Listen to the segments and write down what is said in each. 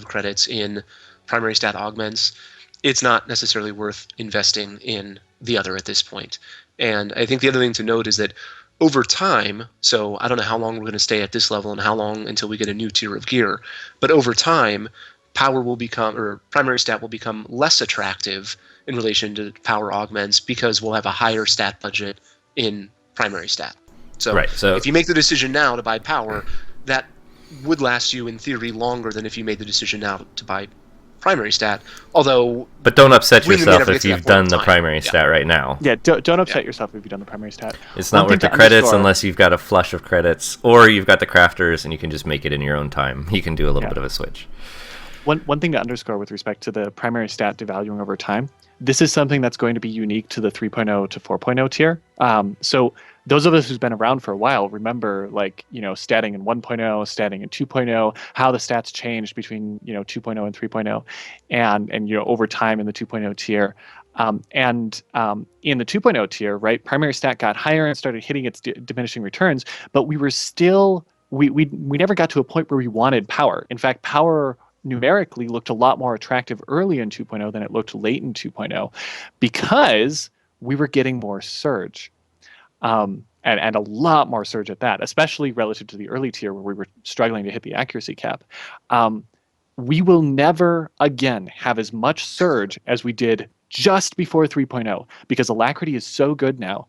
of credits in primary stat augments, it's not necessarily worth investing in the other at this point. And I think the other thing to note is that over time, so I don't know how long we're going to stay at this level and how long until we get a new tier of gear, but over time, power will become, or primary stat will become less attractive in relation to power augments because we'll have a higher stat budget in primary stat. So, Right. So if you make the decision now to buy power, that would last you in theory longer than if you made the decision now to buy primary stat. Although, but don't upset we may yourself never get if to that you've point in done the time. primary Yeah. stat right now. Yeah, don't upset Yeah. yourself if you've done the primary stat. It's One not thing worth the to credits underscore- unless you've got a flush of credits, or you've got the crafters and you can just make it in your own time. You can do a little bit of a switch. One thing to underscore with respect to the primary stat devaluing over time, this is something that's going to be unique to the 3.0 to 4.0 tier. So those of us who's been around for a while remember, like, statting in 1.0, statting in 2.0, how the stats changed between 2.0 and 3.0, and over time in the 2.0 tier. In the 2.0 tier, right, primary stat got higher and started hitting its diminishing returns, but we were still we never got to a point where we wanted power. In fact, power numerically looked a lot more attractive early in 2.0 than it looked late in 2.0 because we were getting more surge. And a lot more surge at that, especially relative to the early tier where we were struggling to hit the accuracy cap. We will never again have as much surge as we did just before 3.0 because Alacrity is so good now.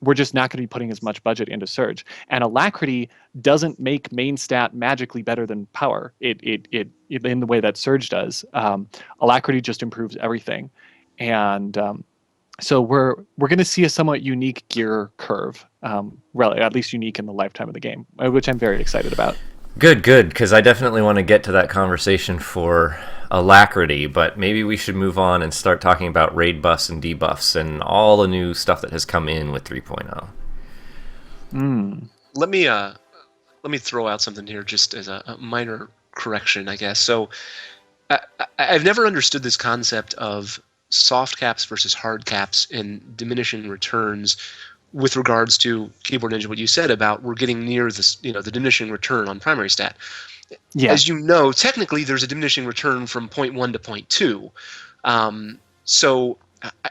We're just not going to be putting as much budget into surge. And Alacrity doesn't make main stat magically better than power. It in the way that surge does. Alacrity just improves everything. And so we're going to see a somewhat unique gear curve, at least unique in the lifetime of the game, which I'm very excited about. Good, because I definitely want to get to that conversation for Alacrity, but maybe we should move on and start talking about raid buffs and debuffs and all the new stuff that has come in with 3.0. Let me throw out something here just as a minor correction, I guess. So I've never understood this concept of soft caps versus hard caps and diminishing returns with regards to Keyboard Ninja, what you said about we're getting near this, the diminishing return on primary stat. Yeah. As you know, technically there's a diminishing return from point 1 to point 2. So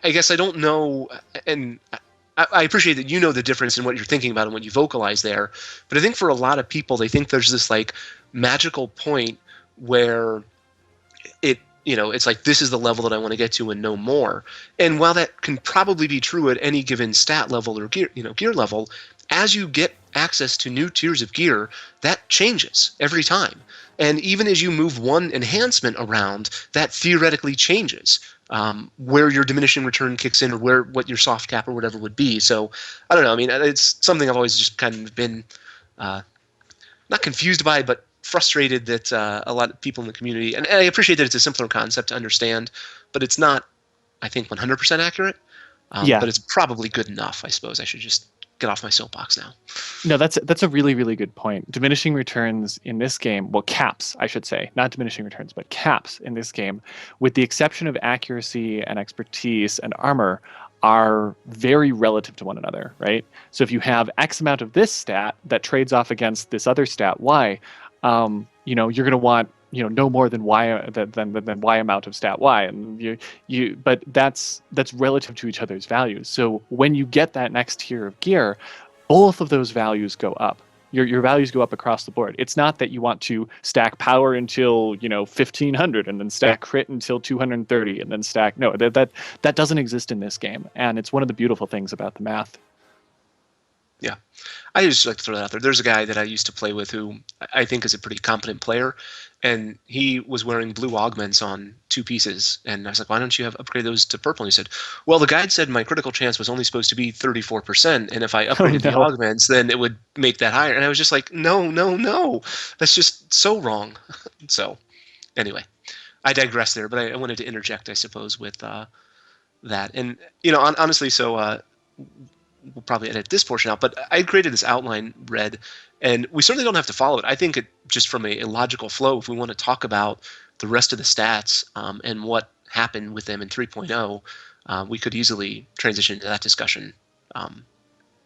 I guess I don't know, and I appreciate that you know the difference in what you're thinking about and what you vocalize there, but I think for a lot of people, they think there's this like magical point where it's like this is the level that I want to get to and no more. And while that can probably be true at any given stat level or gear level, as you get access to new tiers of gear, that changes every time. And even as you move one enhancement around, that theoretically changes where your diminishing return kicks in or what your soft cap or whatever would be. So I don't know. I mean, it's something I've always just kind of been not confused by, but frustrated that a lot of people in the community, and I appreciate that it's a simpler concept to understand, but it's not, I think, 100% accurate. But it's probably good enough. I suppose I should just get off my soapbox now. No, that's a really, really good point. Diminishing returns in this game, well, caps, I should say, not diminishing returns, but caps in this game, with the exception of accuracy and expertise and armor, are very relative to one another, right? So if you have X amount of this stat that trades off against this other stat Y, you're going to want no more than Y than Y amount of stat Y, and but that's relative to each other's values. So when you get that next tier of gear, both of those values go up. Your values go up across the board. It's not that you want to stack power until 1500 and then stack crit until 230 and then stack. No, that doesn't exist in this game, and it's one of the beautiful things about the math. Yeah, I just like to throw that out there. There's a guy that I used to play with who I think is a pretty competent player, and he was wearing blue augments on 2 pieces, and I was like, why don't you upgrade those to purple? And he said, well, the guide said my critical chance was only supposed to be 34%, and if I upgraded the augments, then it would make that higher. And I was just like, no, that's just so wrong. So anyway, I digress there, but I wanted to interject, I suppose, with that. And, honestly, so we'll probably edit this portion out, but I created this outline, Red, and we certainly don't have to follow it. I think just from a logical flow, if we want to talk about the rest of the stats and what happened with them in 3.0, we could easily transition to that discussion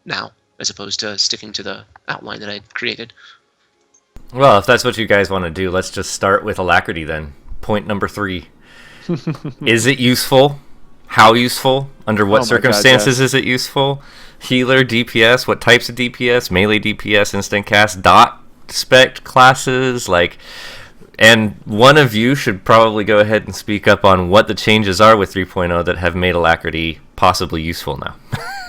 now, as opposed to sticking to the outline that I created. Well, if that's what you guys want to do, let's just start with alacrity then. Point number 3. Is it useful? How useful? Under what Oh my God, circumstances yes. is it useful? Healer, DPS, what types of DPS? Melee DPS, instant cast, dot spec classes, like. And one of you should probably go ahead and speak up on what the changes are with 3.0 that have made alacrity possibly useful now.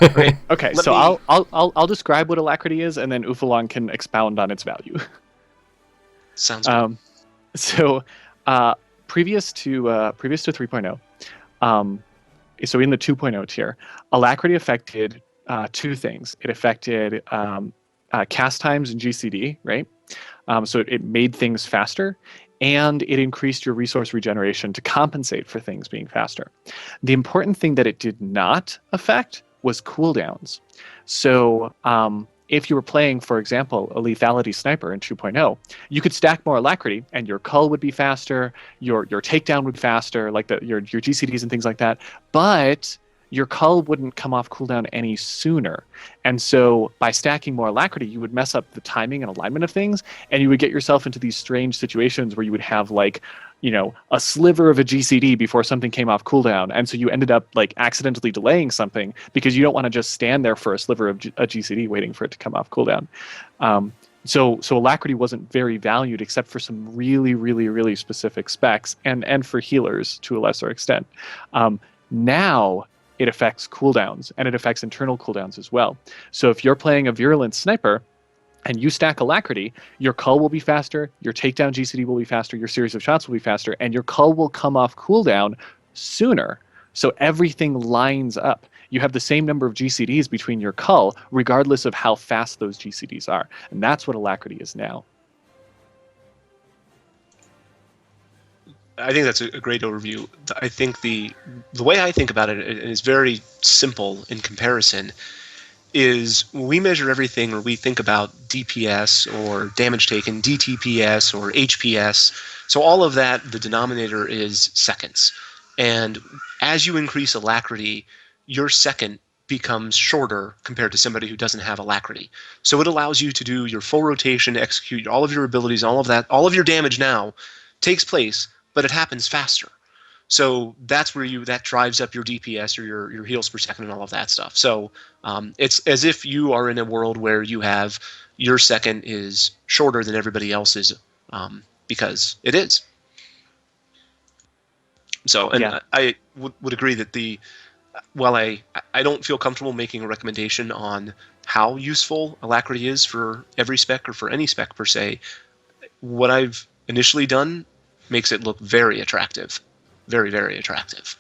Okay. Okay, Let so me. I'll describe what alacrity is, and then Oofalong can expound on its value. Sounds good. Um, so previous to 3.0, so in the 2.0 tier, alacrity affected two things. It affected cast times and GCD, right? So it made things faster, and it increased your resource regeneration to compensate for things being faster. The important thing that it did not affect was cooldowns. So if you were playing, for example, a lethality sniper in 2.0, you could stack more alacrity, and your cull would be faster, your takedown would be faster, like your GCDs and things like that. But your cull wouldn't come off cooldown any sooner. And so by stacking more alacrity, you would mess up the timing and alignment of things, and you would get yourself into these strange situations where you would have like, a sliver of a GCD before something came off cooldown. And so you ended up like accidentally delaying something because you don't want to just stand there for a sliver of a GCD waiting for it to come off cooldown. So alacrity wasn't very valued except for some really, really, really specific specs and for healers to a lesser extent. Now it affects cooldowns, and it affects internal cooldowns as well. So if you're playing a virulent sniper and you stack alacrity, your cull will be faster, your takedown GCD will be faster, your series of shots will be faster, and your cull will come off cooldown sooner. So everything lines up. You have the same number of GCDs between your cull, regardless of how fast those GCDs are. And that's what alacrity is now. I think that's a great overview. I think the way I think about it is very simple in comparison. Is we measure everything, or we think about DPS or damage taken, DTPS or HPS. So all of that, the denominator is seconds. And as you increase alacrity, your second becomes shorter compared to somebody who doesn't have alacrity. So it allows you to do your full rotation, execute all of your abilities, all of that, all of your damage now takes place, but it happens faster. So that's where that drives up your DPS or your heals per second and all of that stuff. So it's as if you are in a world where you have your second is shorter than everybody else's, because it is. So, and Yeah. I would agree that while I don't feel comfortable making a recommendation on how useful alacrity is for every spec or for any spec per se, what I've initially done makes it look very attractive. Very, very attractive.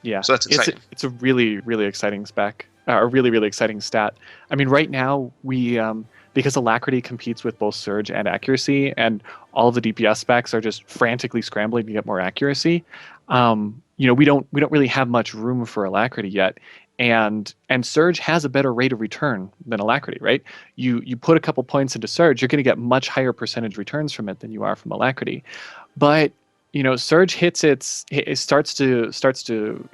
Yeah, So that's exciting. It's a really, really exciting spec, a really, really exciting stat. I mean, right now we because alacrity competes with both surge and accuracy, and all of the DPS specs are just frantically scrambling to get more accuracy. We don't really have much room for alacrity yet, and surge has a better rate of return than alacrity, right? You put a couple points into surge, you're going to get much higher percentage returns from it than you are from alacrity, but surge it starts to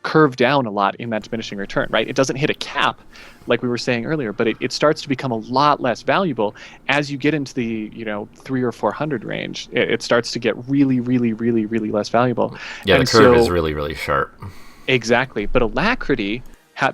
curve down a lot in that diminishing return, right? It doesn't hit a cap like we were saying earlier, but it starts to become a lot less valuable as you get into the 300 or 400 range. It starts to get really, really, really, really less valuable. Yeah, And the curve is so really, really sharp. exactly, but alacrity,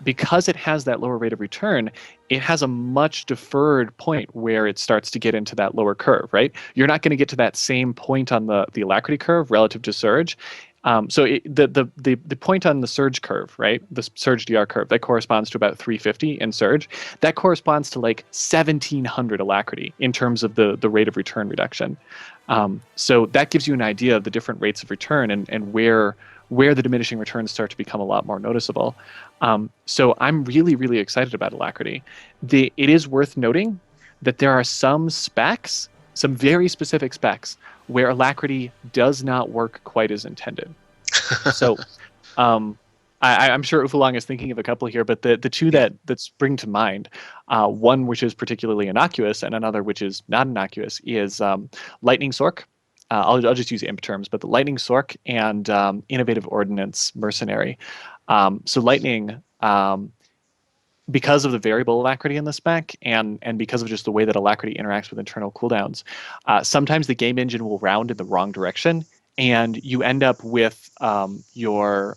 because it has that lower rate of return, it has a much deferred point where it starts to get into that lower curve, right? You're not going to get to that same point on the alacrity curve relative to surge. The point on the surge curve, right? The surge DR curve, that corresponds to about 350 in surge. That corresponds to like 1700 alacrity in terms of the rate of return reduction. So that gives you an idea of the different rates of return and where the diminishing returns start to become a lot more noticeable. So I'm really, really excited about alacrity. It is worth noting that there are some specs, some very specific specs, where alacrity does not work quite as intended. So I'm sure Oofalong is thinking of a couple here, but the two that spring to mind, one which is particularly innocuous and another which is not innocuous, is Lightning Sork. I'll just use imp terms, but the Lightning Sork and Innovative Ordnance Mercenary. So Lightning, because of the variable alacrity in the spec and because of just the way that alacrity interacts with internal cooldowns, sometimes the game engine will round in the wrong direction, and you end up with your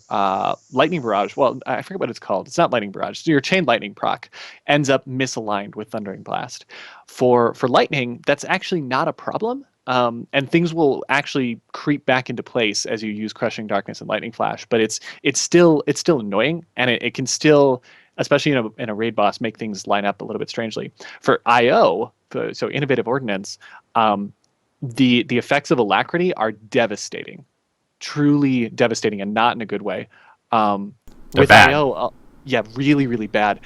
lightning barrage. Well, I forget what it's called. It's not lightning barrage. So your chain lightning proc ends up misaligned with thundering blast. For lightning, that's actually not a problem. And things will actually creep back into place as you use crushing darkness and lightning flash. But it's still annoying, and it can still, especially in a raid boss, make things line up a little bit strangely. For IO, so innovative ordnance, the effects of alacrity are devastating, truly devastating, and not in a good way. They're With bad. IO, yeah, really, really bad.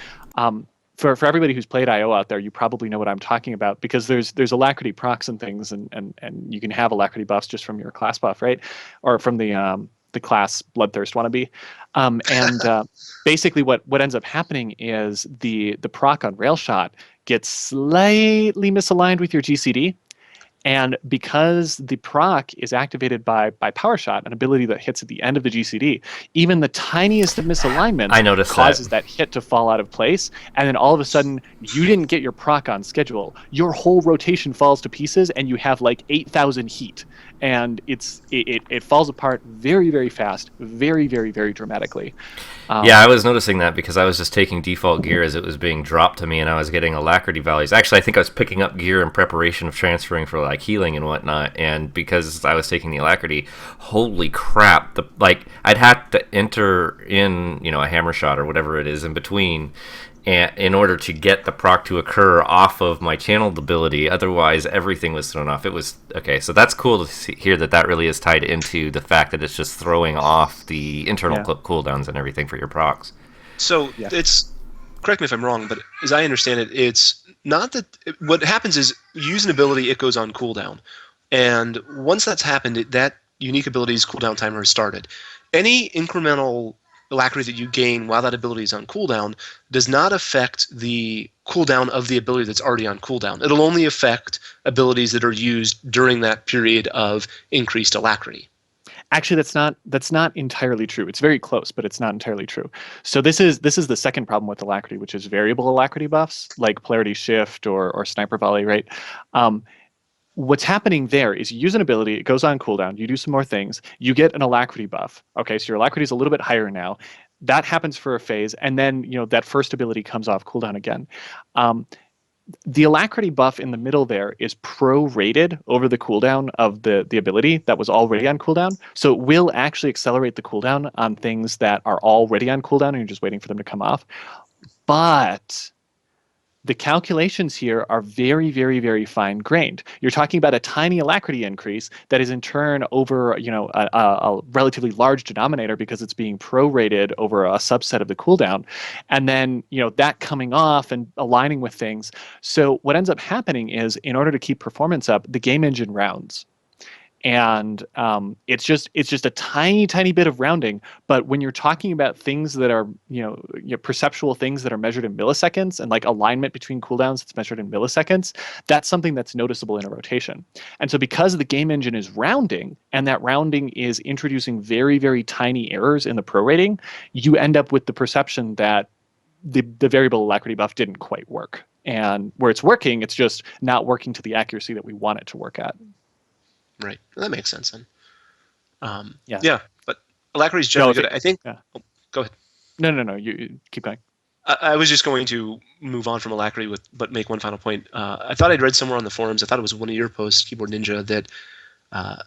For everybody who's played IO out there, you probably know what I'm talking about, because there's alacrity procs and things, and you can have alacrity buffs just from your class buff, right, or from the class Bloodthirst wannabe, and basically what ends up happening is the proc on Railshot gets slightly misaligned with your GCD, and because the proc is activated by Power Shot, an ability that hits at the end of the GCD, even the tiniest of misalignment I noticed causes that. that hit to fall out of place. And then all of a sudden, you didn't get your proc on schedule. Your whole rotation falls to pieces, and you have like 8,000 heat. And it falls apart very, very fast, very, very, very dramatically. Yeah, Um, I was noticing that because I was just taking default gear as it was being dropped to me, and I was getting alacrity values. Actually, I think I was picking up gear in preparation of transferring for like healing and whatnot. And because I was taking the alacrity, holy crap! I'd have to enter in, a hammer shot or whatever it is in between, and in order to get the proc to occur off of my channeled ability. Otherwise, everything was thrown off. It was okay. So that's cool to hear that really is tied into the fact that it's just throwing off the internal yeah, cooldowns and everything for your procs. So yeah. it's, correct me if I'm wrong, but as I understand it, it's not that what happens is you use an ability, it goes on cooldown, and once that's happened, that unique ability's cooldown timer has started. Any incremental alacrity that you gain while that ability is on cooldown does not affect the cooldown of the ability that's already on cooldown. It'll only affect abilities that are used during that period of increased alacrity. Actually, that's not entirely true. It's very close, but it's not entirely true. So this is the second problem with alacrity, which is variable alacrity buffs like polarity shift or sniper volley, right? Um, what's happening there is you use an ability, it goes on cooldown, you do some more things, you get an alacrity buff. Okay, so your alacrity is a little bit higher now. That happens for a phase, and then that first ability comes off cooldown again. Um, the alacrity buff in the middle there is prorated over the cooldown of the ability that was already on cooldown. So it will actually accelerate the cooldown on things that are already on cooldown and you're just waiting for them to come off. But the calculations here are very, very, very fine grained. You're talking about a tiny alacrity increase that is in turn over, a relatively large denominator because it's being prorated over a subset of the cooldown, and then that coming off and aligning with things. So what ends up happening is, in order to keep performance up, the game engine rounds, and it's just a tiny tiny bit of rounding. But when you're talking about things that are perceptual things that are measured in milliseconds, and like alignment between cooldowns that's measured in milliseconds, that's something that's noticeable in a rotation. And so because the game engine is rounding, and that rounding is introducing very very tiny errors in the prorating, you end up with the perception that the variable alacrity buff didn't quite work, and where it's working, it's just not working to the accuracy that we want it to work at. Right. That makes sense then. Yeah. Yeah, but alacrity is No, generally if good. it, I think. yeah. Oh, go ahead. No. You keep going. I was just going to move on from alacrity, but make one final point. I thought I'd read somewhere on the forums. I thought it was one of your posts, Keyboard Ninja, that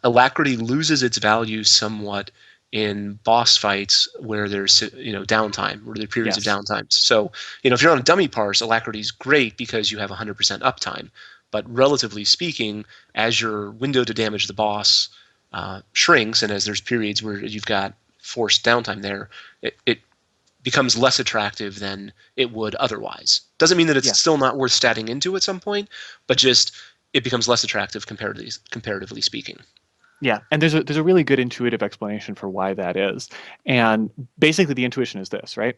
alacrity loses its value somewhat in boss fights where there's downtime, where there are periods of Yes. downtime. So if you're on a dummy parse, alacrity is great because you have 100% uptime. But relatively speaking, as your window to damage the boss shrinks, and as there's periods where you've got forced downtime there, it becomes less attractive than it would otherwise. Doesn't mean that it's Yeah. still not worth statting into at some point, but just it becomes less attractive comparatively speaking. Yeah. And there's a really good intuitive explanation for why that is. And basically the intuition is this, right?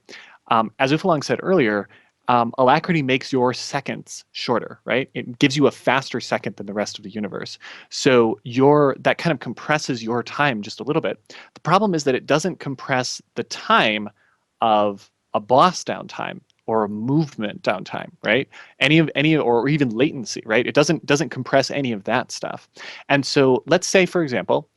As Oofalong said earlier, alacrity makes your seconds shorter, right? It gives you a faster second than the rest of the universe. So that kind of compresses your time just a little bit. The problem is that it doesn't compress the time of a boss downtime or movement downtime, right? Any or even latency, right? It doesn't compress any of that stuff. And so let's say, for example,